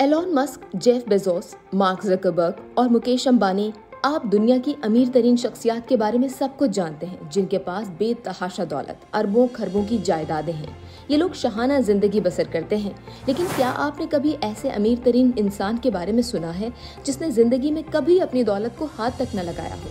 Elon Musk, Jeff Bezos, mark Zuckerberg और मुकेश अंबानी, आप दुनिया की अमीर तरीन शख्सियात के बारे में सब कुछ जानते हैं, जिनके पास बेतहाशा दौलत, अरबों खरबों की जायदादें हैं। ये लोग शहाना जिंदगी बसर करते हैं, लेकिन क्या आपने कभी ऐसे अमीर तरीन इंसान के बारे में सुना है जिसने जिंदगी में कभी अपनी दौलत को हाथ तक न लगाया हो?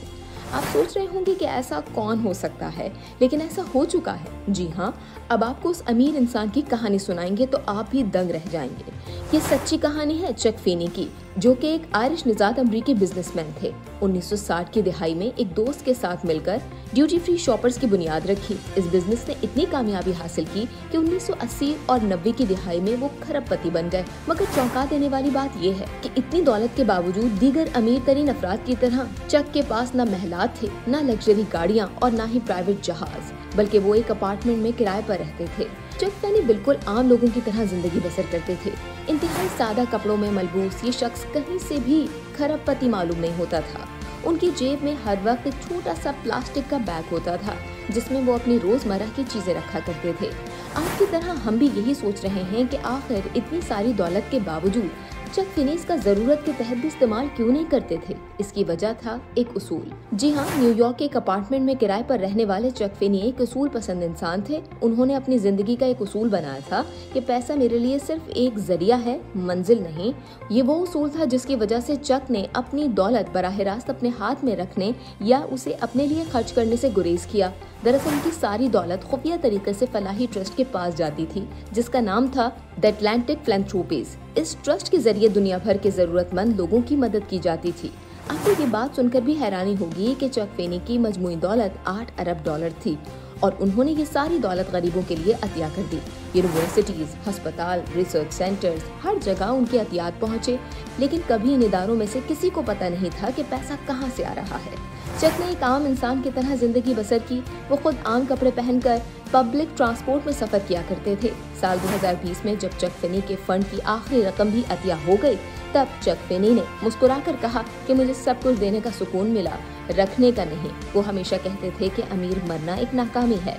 आप सोच रहे होंगे कि ऐसा कौन हो सकता है, लेकिन ऐसा हो चुका है। जी हाँ, अब आपको उस अमीर इंसान की कहानी सुनाएंगे तो आप भी दंग रह जाएंगे। ये सच्ची कहानी है चक फेनी की, जो कि एक आयरिश निजात अमरीकी बिजनेसमैन थे। 1960 की दिहाई में एक दोस्त के साथ मिलकर ड्यूटी फ्री शॉपर्स की बुनियाद रखी। इस बिजनेस ने इतनी कामयाबी हासिल की कि 1980 और 90 की दिहाई में वो खरबपति बन गए। मगर चौंका देने वाली बात ये है कि इतनी दौलत के बावजूद दीगर अमीर तरीन अफराद की तरह चक के पास न महलात थे, न लग्जरी गाड़ियाँ और न ही प्राइवेट जहाज, बल्कि वो एक अपार्टमेंट में किराए पर रहते थे। चक फेनी बिल्कुल आम लोगों की तरह जिंदगी बसर करते थे। इंतहाई सादा कपड़ों में मलबूस ये शख्स कहीं से भी खरबपति मालूम नहीं होता था। उनकी जेब में हर वक्त एक छोटा सा प्लास्टिक का बैग होता था, जिसमें वो अपनी रोजमर्रा की चीजें रखा करते थे। आपकी तरह हम भी यही सोच रहे हैं कि आखिर इतनी सारी दौलत के बावजूद चक फेनी इसका जरूरत के तहत भी इस्तेमाल क्यों नहीं करते थे। इसकी वजह था एक उसूल। जी हाँ, न्यूयॉर्क के एक अपार्टमेंट में किराए पर रहने वाले चक फेनी एक उसूल पसंद इंसान थे। उन्होंने अपनी जिंदगी का एक उसूल बनाया था कि पैसा मेरे लिए सिर्फ एक जरिया है, मंजिल नहीं। ये वो उसूल था जिसकी वजह से चक ने अपनी दौलत बराह रास्त अपने हाथ में रखने या उसे अपने लिए खर्च करने से गुरेज किया। दरअसल उनकी सारी दौलत खुफिया तरीके से फलाही ट्रस्ट के पास जाती थी, जिसका नाम था द अटलांटिक फिलैंथ्रोपीज। इस ट्रस्ट के जरिए दुनिया भर के जरूरतमंद लोगों की मदद की जाती थी। आपको ये बात सुनकर भी हैरानी होगी कि चक फेनी की मजमूई दौलत 8 अरब डॉलर थी और उन्होंने ये सारी दौलत गरीबों के लिए अतिया कर दी। यूनिवर्सिटीज, अस्पताल, रिसर्च सेंटर्स, हर जगह उनके अतियात पहुँचे, लेकिन कभी इन इदारों में से किसी को पता नहीं था कि पैसा कहाँ से आ रहा है। चक ने एक आम इंसान की तरह जिंदगी बसर की। वो खुद आम कपड़े पहनकर पब्लिक ट्रांसपोर्ट में सफर किया करते थे। साल 2020 में जब चक फेनी के फंड की आखिरी रकम भी अतिया हो गई, तब चक फेनी ने मुस्कुराकर कहा कि मुझे सब कुछ देने का सुकून मिला, रखने का नहीं। वो हमेशा कहते थे कि अमीर मरना एक नाकामी है।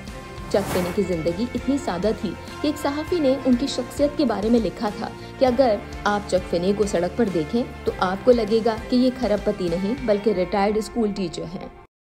चक फेनी की जिंदगी इतनी सादा थी कि एक सहाफी ने उनकी शख्सियत के बारे में लिखा था कि अगर आप चक फेनी को सड़क पर देखें तो आपको लगेगा कि ये खरबपति नहीं बल्कि रिटायर्ड स्कूल टीचर हैं।